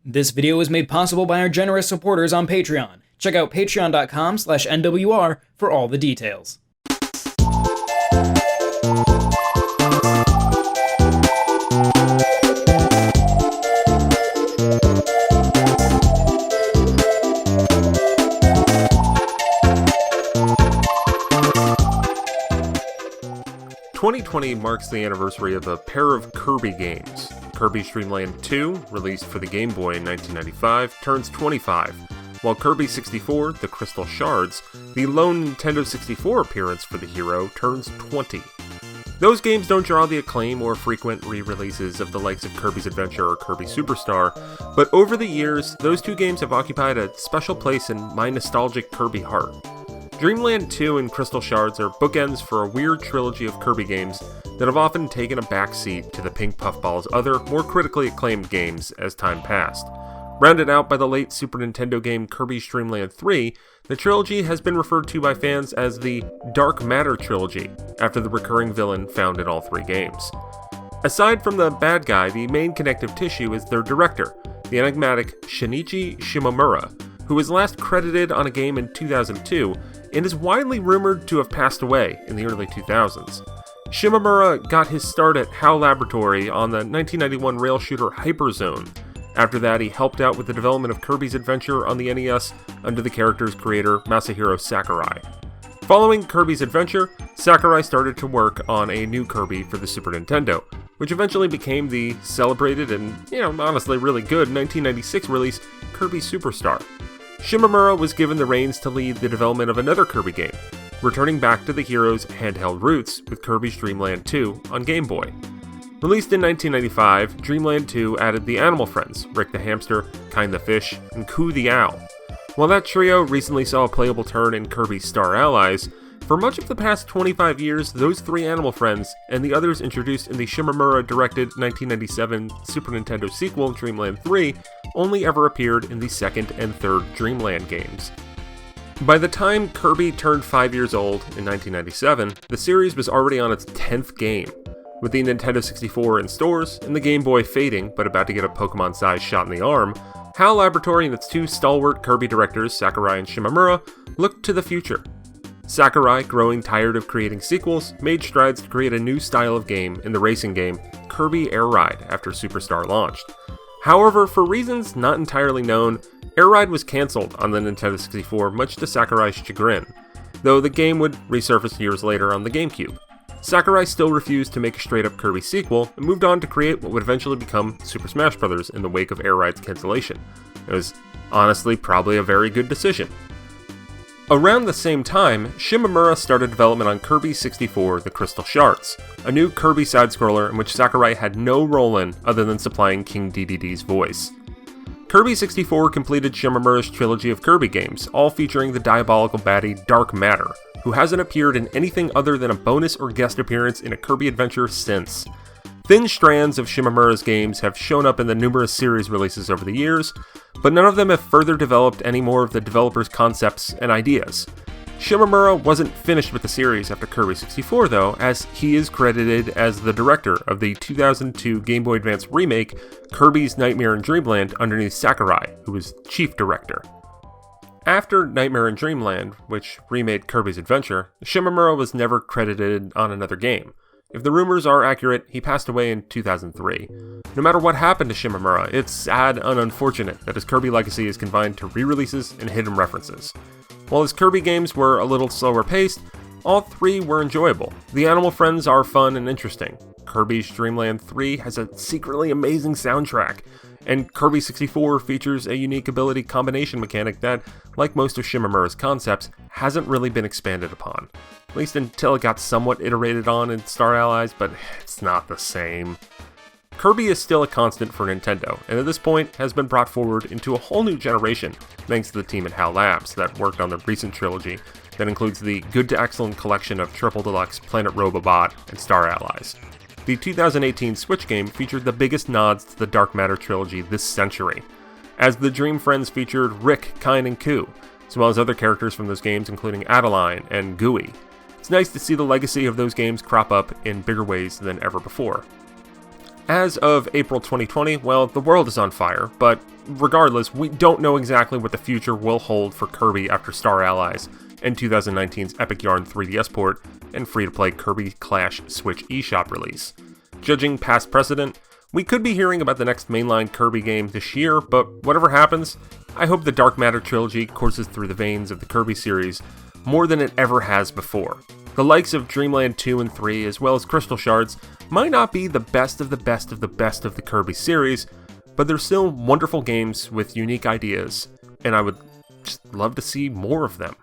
This video was made possible by our generous supporters on Patreon. Check out patreon.com/NWR for all the details. "2020 marks the anniversary of a pair of Kirby games. Kirby's Dreamland 2, released for the Game Boy in 1995, turns 25, while Kirby 64, The Crystal Shards, the lone Nintendo 64 appearance for the hero, turns 20. Those games don't draw the acclaim or frequent re-releases of the likes of Kirby's Adventure or Kirby Superstar, but over the years, those two games have occupied a special place in my nostalgic Kirby heart. Dreamland 2 and Crystal Shards are bookends for a weird trilogy of Kirby games that have often taken a backseat to the Pink Puffball's other, more critically acclaimed games as time passed. Rounded out by the late Super Nintendo game Kirby's Dreamland 3, the trilogy has been referred to by fans as the Dark Matter Trilogy, after the recurring villain found in all three games. Aside from the bad guy, the main connective tissue is their director, the enigmatic Shinichi Shimomura, who was last credited on a game in 2002 and is widely rumored to have passed away in the early 2000s. Shimomura got his start at HAL Laboratory on the 1991 rail shooter Hyperzone. After that, he helped out with the development of Kirby's Adventure on the NES under the character's creator, Masahiro Sakurai. Following Kirby's Adventure, Sakurai started to work on a new Kirby for the Super Nintendo, which eventually became the celebrated and, honestly really good 1996 release, Kirby Superstar. Shimomura was given the reins to lead the development of another Kirby game, returning back to the hero's handheld roots with Kirby's Dreamland 2 on Game Boy. Released in 1995, Dreamland 2 added the animal friends, Rick the Hamster, Kind the Fish, and Coo the Owl. While that trio recently saw a playable turn in Kirby's Star Allies, for much of the past 25 years, those three animal friends, and the others introduced in the Shimomura-directed 1997 Super Nintendo sequel, Dreamland 3, only ever appeared in the second and third Dreamland games. By the time Kirby turned 5 years old in 1997, the series was already on its 10th game, with the Nintendo 64 in stores and the Game Boy fading but about to get a Pokemon-sized shot in the arm. HAL Laboratory and its two stalwart Kirby directors, Sakurai and Shimomura, looked to the future. Sakurai, growing tired of creating sequels, made strides to create a new style of game in the racing game Kirby Air Ride after Superstar launched. However, for reasons not entirely known, Air Ride was cancelled on the Nintendo 64, much to Sakurai's chagrin, though the game would resurface years later on the GameCube. Sakurai still refused to make a straight-up Kirby sequel and moved on to create what would eventually become Super Smash Bros. In the wake of Air Ride's cancellation. It was honestly probably a very good decision. Around the same time, Shimomura started development on Kirby 64, The Crystal Shards, a new Kirby side-scroller in which Sakurai had no role in other than supplying King Dedede's voice. Kirby 64 completed Shimomura's trilogy of Kirby games, all featuring the diabolical baddie Dark Matter, who hasn't appeared in anything other than a bonus or guest appearance in a Kirby adventure since. Thin strands of Shimomura's games have shown up in the numerous series releases over the years, but none of them have further developed any more of the developers' concepts and ideas. Shimomura wasn't finished with the series after Kirby 64 though, as he is credited as the director of the 2002 Game Boy Advance remake, Kirby's Nightmare in Dreamland, underneath Sakurai, who was chief director. After Nightmare in Dreamland, which remade Kirby's Adventure, Shimomura was never credited on another game. If the rumors are accurate, he passed away in 2003. No matter what happened to Shimomura, it's sad and unfortunate that his Kirby legacy is confined to re-releases and hidden references. While his Kirby games were a little slower paced, all three were enjoyable. The animal friends are fun and interesting. Kirby's Dreamland 3 has a secretly amazing soundtrack, and Kirby 64 features a unique ability combination mechanic that, like most of Shimomura's concepts, hasn't really been expanded upon. At least until it got somewhat iterated on in Star Allies, but it's not the same. Kirby is still a constant for Nintendo, and at this point has been brought forward into a whole new generation thanks to the team at HAL Labs that worked on the recent trilogy that includes the good to excellent collection of Triple Deluxe, Planet Robobot, and Star Allies. The 2018 Switch game featured the biggest nods to the Dark Matter Trilogy this century, as the Dream Friends featured Rick, Kind, and Coo, as well as other characters from those games including Adeline and Gooey. It's nice to see the legacy of those games crop up in bigger ways than ever before. As of April 2020, well, the world is on fire, but regardless, we don't know exactly what the future will hold for Kirby after Star Allies and 2019's Epic Yarn 3DS port and free-to-play Kirby Clash Switch eShop release. Judging past precedent, we could be hearing about the next mainline Kirby game this year, but whatever happens, I hope the Dark Matter Trilogy courses through the veins of the Kirby series more than it ever has before. The likes of Dreamland 2 and 3, as well as Crystal Shards, might not be the best of the best of the best of the Kirby series, but they're still wonderful games with unique ideas, and I would just love to see more of them.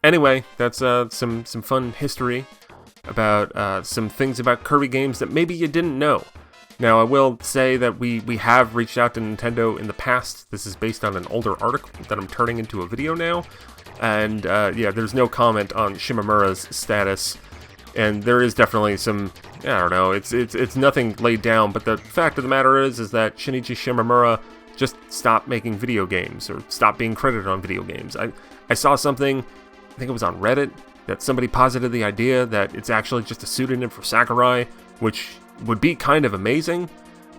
Anyway, that's some fun history about some things about Kirby games that maybe you didn't know. Now, I will say that we have reached out to Nintendo in the past. This is based on an older article that I'm turning into a video now. And yeah, there's no comment on Shimomura's status. And there is definitely some, I don't know, it's nothing laid down. But the fact of the matter is that Shinichi Shimomura just stopped making video games, or stopped being credited on video games. I saw something, I think it was on Reddit, that somebody posited the idea that it's actually just a pseudonym for Sakurai, which would be kind of amazing,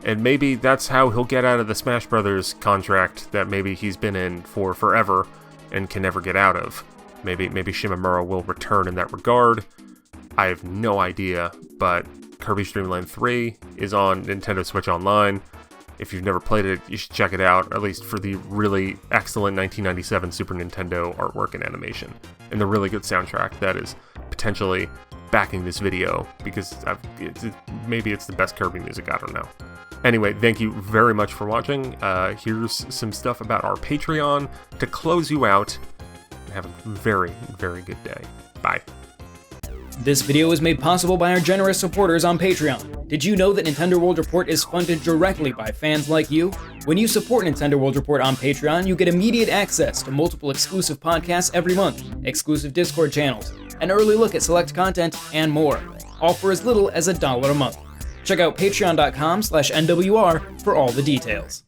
and maybe that's how he'll get out of the Smash Brothers contract that maybe he's been in for forever and can never get out of. Maybe Shimomura will return in that regard. I have no idea, but Kirby's Dreamland 3 is on Nintendo Switch Online. If you've never played it, you should check it out, at least for the really excellent 1997 Super Nintendo artwork and animation, and the really good soundtrack that is potentially backing this video, because maybe it's the best Kirby music, I don't know. Anyway, thank you very much for watching. Here's some stuff about our Patreon to close you out. Have a very, very good day. Bye. This video was made possible by our generous supporters on Patreon. Did you know that Nintendo World Report is funded directly by fans like you? When you support Nintendo World Report on Patreon, you get immediate access to multiple exclusive podcasts every month, exclusive Discord channels, an early look at select content, and more, all for as little as $1 a month. Check out patreon.com/NWR for all the details.